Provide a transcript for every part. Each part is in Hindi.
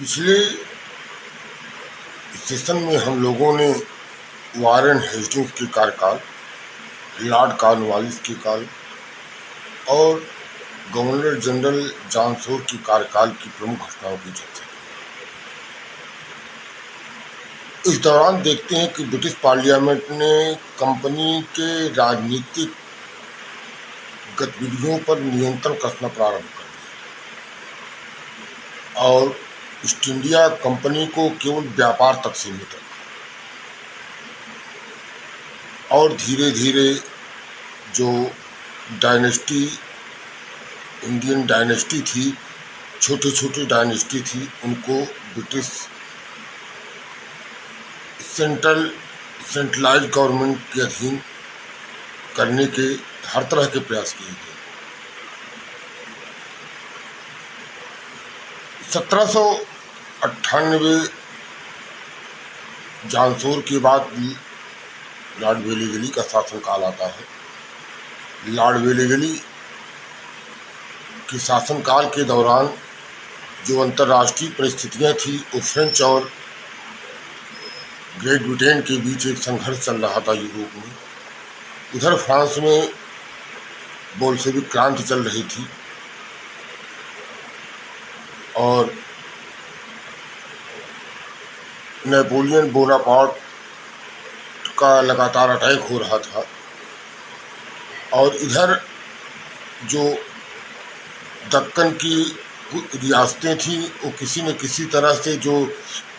पिछले सेशन में हम लोगों ने वारेन हेस्टिंग्स के कार्यकाल, लॉर्ड कॉर्नवालिस के काल और गवर्नर जनरल जॉन शोर के कार्यकाल की प्रमुख घटनाओं की चर्चा की। इस दौरान देखते हैं कि ब्रिटिश पार्लियामेंट ने कंपनी के राजनीतिक गतिविधियों पर नियंत्रण कसना प्रारंभ कर दिया और ईस्ट इंडिया कंपनी को केवल व्यापार तक सीमित रखा और धीरे धीरे जो डायनेस्टी, इंडियन डायनेस्टी थी, छोटी छोटी डायनेस्टी थी, उनको ब्रिटिश सेंट्रलाइज गवर्नमेंट के अधीन करने के हर तरह के प्रयास किए गए। 1798 जॉन शोर के बाद लॉर्ड वेलीगली का शासनकाल आता है। लॉर्ड वेलीगली के शासनकाल के दौरान जो अंतर्राष्ट्रीय परिस्थितियां थी वो फ्रेंच और ग्रेट ब्रिटेन के बीच एक संघर्ष चल रहा था यूरोप में। उधर फ्रांस में बोल्शेविक क्रांति चल रही थी और नेपोलियन बोनापार्ट का लगातार अटैक हो रहा था और इधर जो दक्कन की रियासतें थी वो किसी न किसी तरह से जो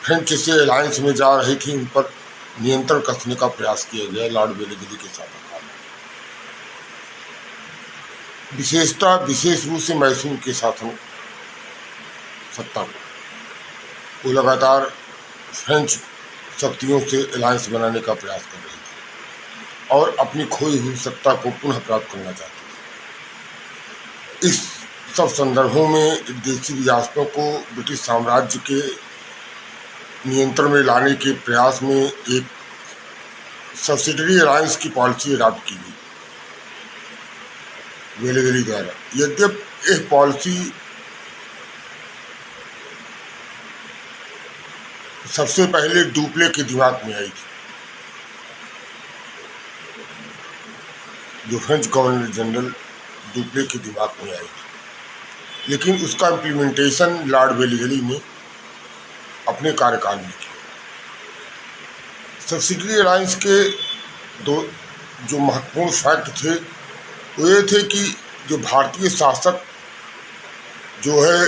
फ्रेंच से अलायंस में जा रही थी उन पर नियंत्रण कसने का प्रयास किया गया लॉर्ड वेलीगली के शासनकाल में। विशेष रूप से मैसूर के शासन सत्ता को वो लगातार फ्रेंच शक्तियों से अलायंस बनाने का प्रयास कर रही थी और अपनी खोई हुई सत्ता को पुनः प्राप्त करना चाहती थी। इस सब संदर्भों में देशी रियासतों को ब्रिटिश साम्राज्य के नियंत्रण में लाने के प्रयास में एक सब्सिडरी अलायंस की पॉलिसी अडॉप्ट की गई वेलीगली द्वारा। यद्यपि यह पॉलिसी सबसे पहले डुप्ले के दिमाग में आई थी, जो फ्रेंच गवर्नर जनरल डुप्ले के दिमाग में आई थी, लेकिन उसका इम्प्लीमेंटेशन लॉर्ड वेलीगली ने अपने कार्यकाल में किया। सब्सिडरी अलायंस के दो जो महत्वपूर्ण फैक्ट थे वो ये थे कि जो भारतीय शासक जो है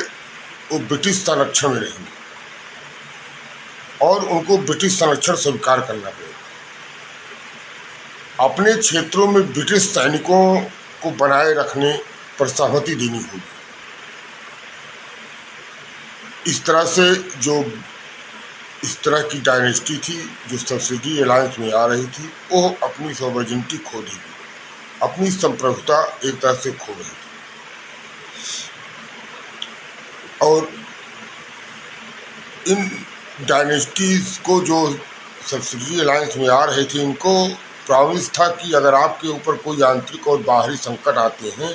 वो ब्रिटिश संरक्षण में रहेंगे और उनको ब्रिटिश संरक्षण स्वीकार करना पड़ेगा। अपने क्षेत्रों में ब्रिटिश सैनिकों को बनाए रखने पर सहमति देनी होगी। इस तरह से जो इस तरह की डायनेस्टी थी जो सब्सिडी अलायंस में आ रही थी वो अपनी सॉवरेनिटी खो देगी, अपनी संप्रभुता एक तरह से खो रही थी और इन डायनेस्टीज को जो सब्सिडी अलायंस में आ रही थी इनको प्रॉमिस था कि अगर आपके ऊपर कोई आंतरिक और बाहरी संकट आते हैं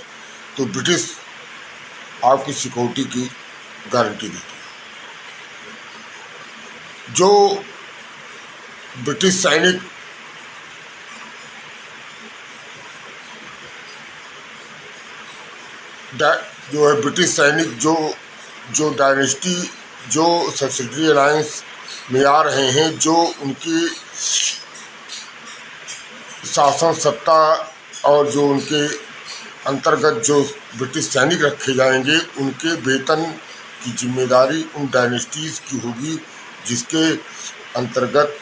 तो ब्रिटिश आपकी सिक्योरिटी की गारंटी देती है। जो ब्रिटिश सैनिक जो है ब्रिटिश सैनिक जो डायनेस्टी जो सब्सिडरी अलायंस में आ रहे हैं, जो उनकी शासन सत्ता और जो उनके अंतर्गत जो ब्रिटिश सैनिक रखे जाएंगे उनके वेतन की जिम्मेदारी उन डायनेस्टीज की होगी जिसके अंतर्गत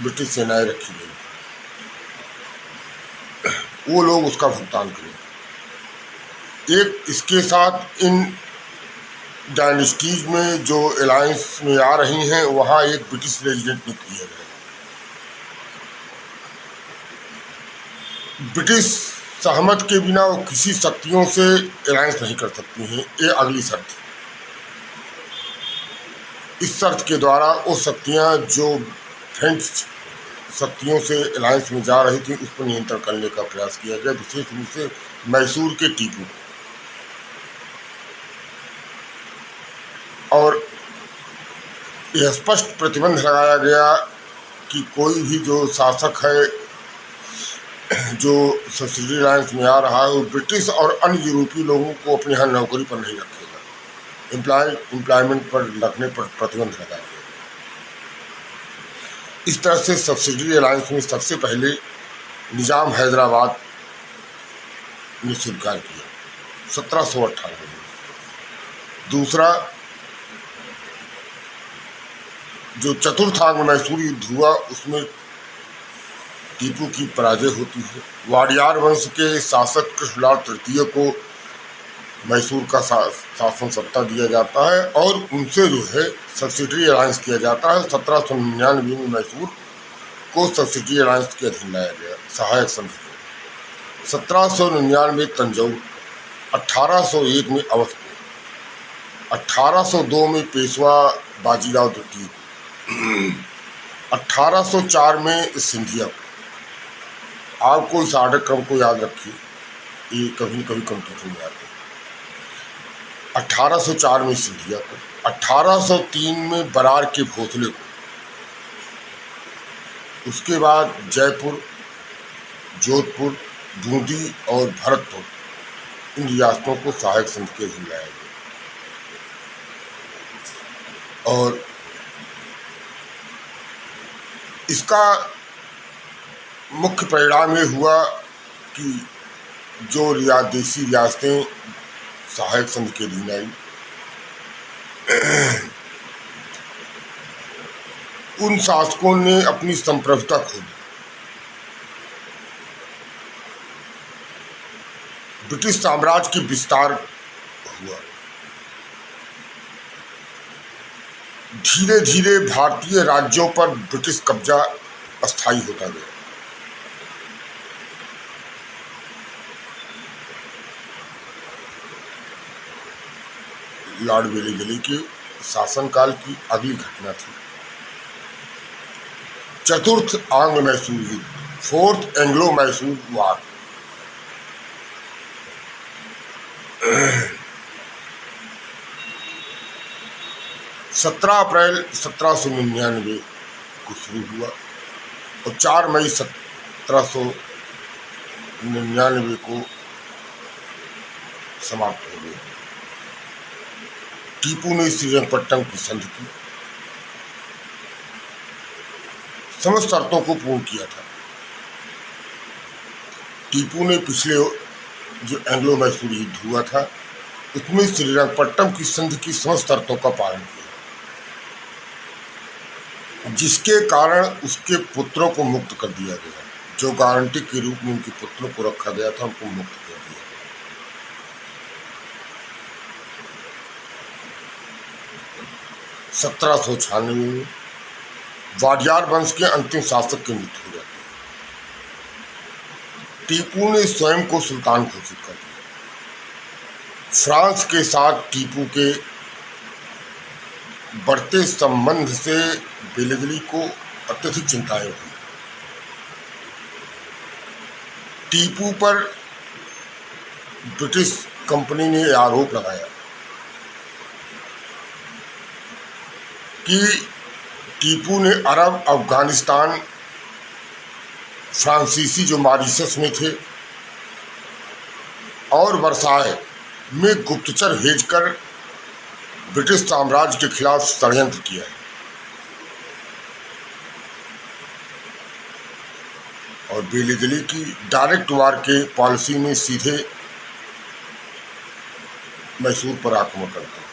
ब्रिटिश सेनाएं रखी गई, वो लोग उसका भुगतान करेंगे। एक इसके साथ इन डायनेस्टीज में जो अलायंस में आ रही हैं वहाँ एक ब्रिटिश रेजिडेंट नियुक्त किया गया। ब्रिटिश सहमत के बिना वो किसी शक्तियों से अलायंस नहीं कर सकती हैं, ये अगली शर्त है। इस शर्त के द्वारा वो शक्तियाँ जो फ्रेंच शक्तियों से अलायंस में जा रही थी उस पर नियंत्रण करने का प्रयास किया गया, विशेष रूप से मैसूर के टीपू और यह स्पष्ट प्रतिबंध लगाया गया कि कोई भी जो शासक है जो सब्सिडी लाइन्स में आ रहा है वो ब्रिटिश और अन्य यूरोपीय लोगों को अपने यहाँ नौकरी पर नहीं रखेगा। एम्प्लॉयमेंट पर रखने पर प्रतिबंध लगाया गया। इस तरह से सब्सिडी अलायंस में सबसे पहले निजाम हैदराबाद ने स्वीकार किया 1798 में। दूसरा, जो चतुर्थांग मैसूर युद्ध हुआ उसमें टीपू की पराजय होती है। वाडियार वंश के शासक कृष्णलाल तृतीय को मैसूर का शासन सत्ता दिया जाता है और उनसे जो है सब्सिडी अलायंस किया जाता है। 1799 में मैसूर को सब्सिडी अलायंस के अधीन लाया गया सहायक संघ। 1799 तंजौर, 1801 में अवधपुर, 1802 में पेशवा बाजीराव द्वितीय, 1804 में सिंधिया। आपको इस आर्डर क्रम को याद रखिए, ये कभी न कभी कंप्यूटर में आते हैं। 1804 में सिंधिया को, 1803 में बरार के भोसले को, उसके बाद जयपुर, जोधपुर, बूंदी और भरतपुर इन रियासतों को सहायक संघ के अधीन लाया गया। और इसका मुख्य परिणाम ये हुआ कि जो देसी रियासतें सहायक संघ के अधीन आई उन शासकों ने अपनी संप्रभुता खो दी। ब्रिटिश साम्राज्य की विस्तार हुआ। धीरे धीरे भारतीय राज्यों पर ब्रिटिश कब्जा अस्थायी होता गया। लॉर्ड वेलिंगटन के शासनकाल की अगली घटना थी चतुर्थ आंग्ल मैसूर युद्ध, फोर्थ एंग्लो मैसूर वार। 17 अप्रैल 1799 को शुरू हुआ और 4 मई 1799 को समाप्त हो गया। टीपू ने श्रीरंगपट्टम की संधि की समस्त शर्तों को पूर्ण किया था। टीपू ने पिछले जो एंग्लो मैसूर युद्ध हुआ था उसमें श्रीरंगपट्टम की संधि की समस्त शर्तों का पालन किया, जिसके कारण उसके पुत्रों को मुक्त कर दिया गया। जो गारंटी के रूप में उनके पुत्रों को रखा गया था उनको मुक्त कर दिया गया। 1796 में वाडियार वंश के अंतिम शासक की मृत्यु हो जाती है। टीपू ने स्वयं को सुल्तान घोषित कर दिया। फ्रांस के साथ टीपू के बढ़ते संबंध से वेलिंगटन को अत्यधिक चिंताएं हुई। टीपू पर ब्रिटिश कंपनी ने आरोप लगाया कि टीपू ने अरब, अफगानिस्तान, फ्रांसीसी जो मॉरिशस में थे और वर्साय में गुप्तचर भेजकर ब्रिटिश साम्राज्य के खिलाफ षड्यंत्र किया है और वेलिंगटन की डायरेक्ट वार के पॉलिसी में सीधे मैसूर पर आक्रमण करते हैं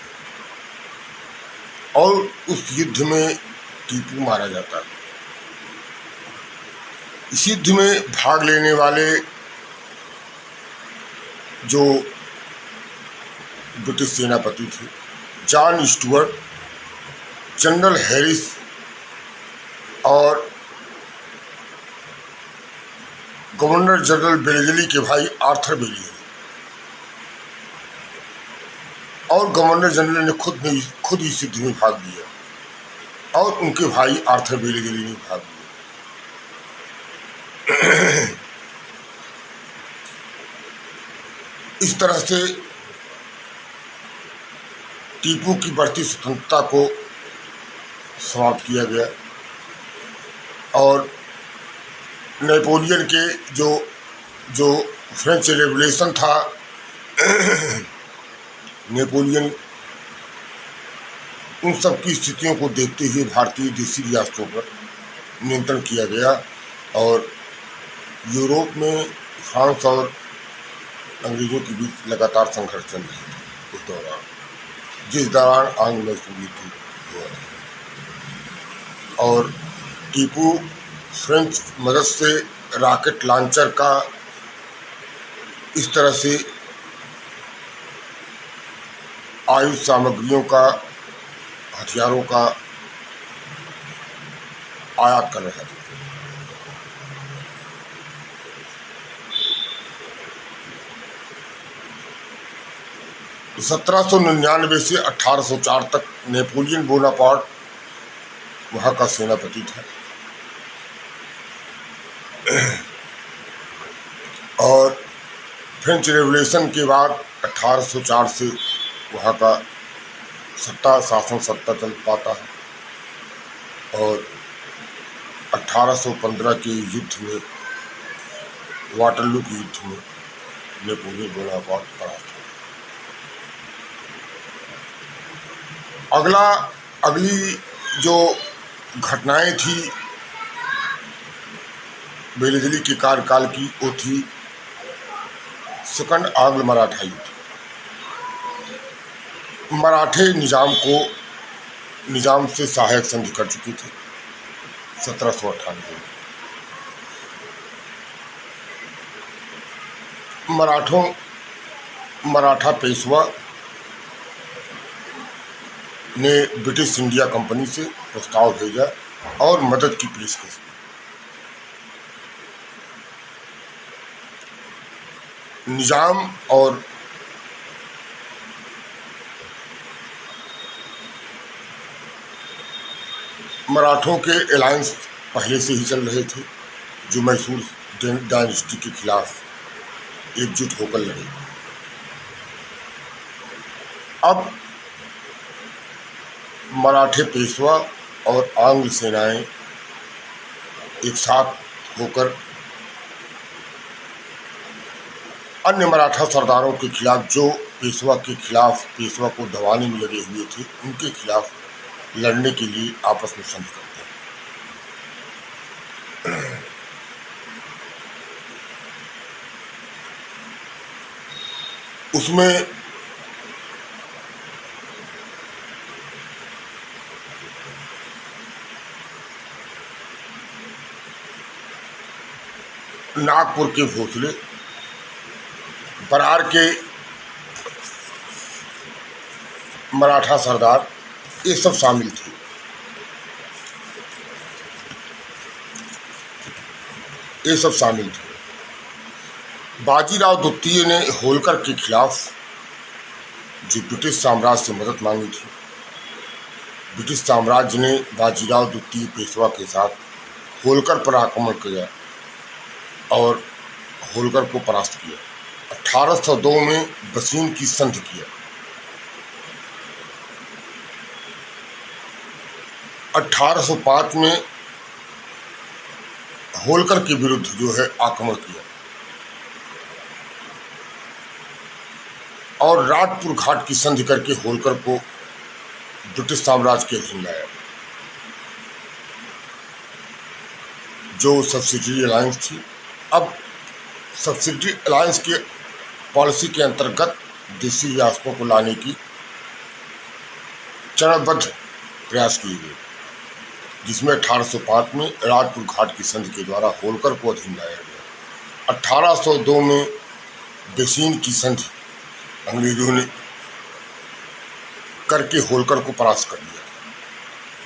और उस युद्ध में टीपू मारा जाता है। इस युद्ध में भाग लेने वाले जो ब्रिटिश सेनापति थे जॉन स्टुअर्ट, जनरल हैरिस और गवर्नर जनरल वेलिंगटन के भाई आर्थर बेलियर, और गवर्नर जनरल ने खुद इस युद्ध में भाग लिया और उनके भाई आर्थर वेलिंगटन ने भाग लिया। इस तरह से टीपू की बढ़ती स्वतंत्रता को समाप्त किया गया। और नेपोलियन के जो जो फ्रेंच रेवोल्यूशन था, नेपोलियन उन सब की स्थितियों को देखते हुए भारतीय देशी रियासतों पर नियंत्रण किया गया और यूरोप में फ्रांस और अंग्रेजों के बीच लगातार संघर्ष चल रहे थे उस दौरान, जिस दौरान आंग्ल मैसूर युद्ध हुआ। और टीपू फ्रेंच मदद से रॉकेट लॉन्चर का इस तरह से आयुध सामग्रियों का, हथियारों का आयात कर रहा था। 1799 से 1804 तक नेपोलियन बोनापार्ट वहाँ का सेनापति था और फ्रेंच रेवोल्यूशन के बाद 1804 से वहाँ का शासन सत्ता चल पाता है और 1815 के युद्ध में, वाटरलू के युद्ध में नेपोलियन बोनापार्ट परास्त हुआ। अगली जो घटनाएं थी बेलेजली के कार्यकाल की, वो थी सेकंड आंग्ल मराठा युद्ध। मराठे निजाम से सहायक संधि कर चुके थे 1798 में। मराठा पेशवा ने ब्रिटिश इंडिया कंपनी से प्रस्ताव भेजा और मदद की पेशकश की। निजाम और मराठों के अलायंस पहले से ही चल रहे थे, जो मैसूर डायनेस्टी के खिलाफ एकजुट होकर लड़े। अब मराठे पेशवा और आंग्ल सेनाएं एक साथ होकर अन्य मराठा सरदारों के खिलाफ, जो पेशवा को दबाने में लगे हुए थे, उनके खिलाफ लड़ने के लिए आपस में संधि करते हैं। उसमें नागपुर के भोसले, बरार के मराठा सरदार, ये सब शामिल थे। बाजीराव द्वितीय ने होलकर के खिलाफ, जो ब्रिटिश साम्राज्य से मदद मांगी थी, ब्रिटिश साम्राज्य ने बाजीराव द्वितीय पेशवा के साथ होलकर पर आक्रमण किया और होलकर को परास्त किया। 1802 में बसीन की संधि किया। 1805 में होलकर के विरुद्ध जो है आक्रमण किया और राजपुर घाट की संधि करके होलकर को ब्रिटिश साम्राज्य के अधीन लाया। जो सब्सिडियरी अलायंस थी, अब सब्सिडियरी अलायंस के पॉलिसी के अंतर्गत देशी रियासतों को लाने की चरणबद्ध प्रयास किए गए, जिसमें 1805 में राजपुर घाट की संधि के द्वारा होलकर को अधीन लाया गया। 1802 में बेसीन की संधि अंग्रेजों ने करके होलकर को परास्त कर दिया।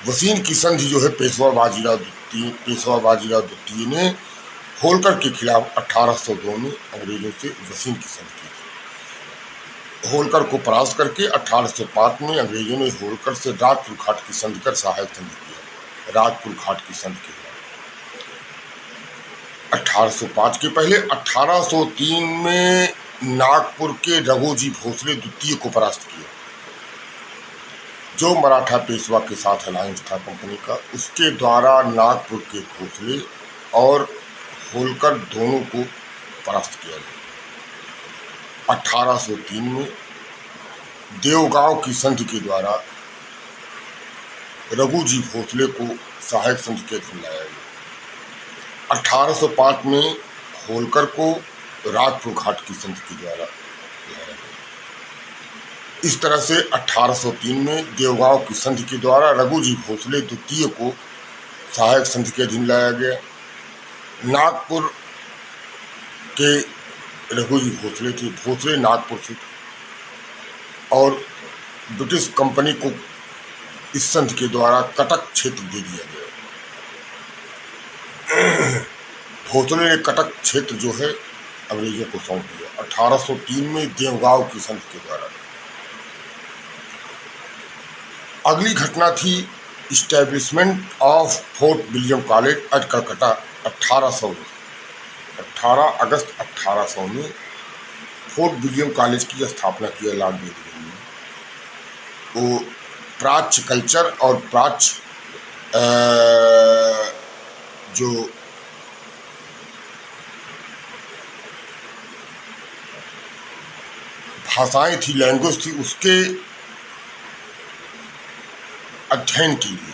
वसीन की संधि जो है पेशवा बाजीराव द्वितीय ने होलकर के खिलाफ 1802 में अंग्रेजों से वसीन की संधि की थी। होलकर को परास्त करके 1805 में अंग्रेजों ने होलकर से राजपुर घाट की संधि कर सहायक संधि किया। राजपुर घाट की संधि के 1805 के पहले 1803 में नागपुर के रघोजी भोसले द्वितीय को परास्त किया। जो मराठा पेशवा के साथ अलायंस था कंपनी का, उसके द्वारा नागपुर के भोसले और होलकर दोनों को परास्त किया गया। 1803 में देवगांव की संधि के द्वारा रघुजी भोसले को सहायक संधि के अधीन लाया गया। 1805 में होलकर को राजपुर घाट की संधि के द्वारा लाया गया। इस तरह से 1803 में देवगांव की संधि के द्वारा रघुजी भोसले द्वितीय को सहायक संधि के अधीन लाया गया। नागपुर के रघुजी भोसले थे, भोसले नागपुर से थे, और ब्रिटिश कंपनी को इस संधि के द्वारा कटक क्षेत्र दे दिया गया। भोसले ने कटक क्षेत्र जो है अंग्रेजों को सौंप दिया 1803 में देवगांव की संधि के द्वारा। अगली घटना थी establishment of fort William college eight Calcutta 1800 में। 18 अगस्त 1800 में फोर्ट विलियम कॉलेज की स्थापना की लॉर्ड बेरिंगटन ने। वो प्राच्य कल्चर और प्राच्य जो भाषाएं थी, लैंग्वेज थी, उसके अध्ययन के लिए,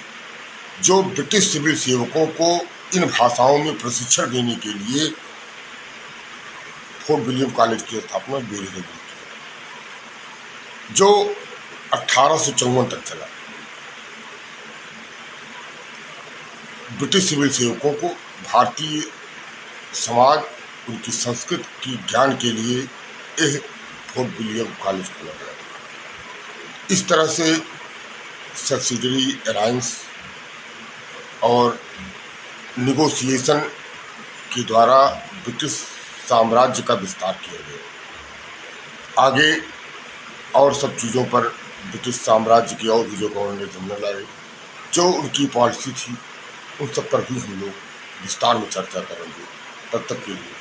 जो ब्रिटिश सिविल सेवकों को इन भाषाओं में प्रशिक्षण देने के लिए फोर्ट विलियम कॉलेज की स्थापना बेरिंगटन ने की, जो 1854 तक चला। ब्रिटिश सिविल सेवकों को भारतीय समाज, उनकी संस्कृति की ज्ञान के लिए यह फोर्ट विलियम कॉलेज खोला गया। इस तरह से सब्सिडरी अलायंस और निगोशिएशन के द्वारा ब्रिटिश साम्राज्य का विस्तार किया गया। आगे और सब चीज़ों पर ब्रिटिश साम्राज्य की और भी जो गवर्नर जनरल आए, जो उनकी पॉलिसी थी, उन सब पर भी हम लोग विस्तार में चर्चा करेंगे। तब तक के लिए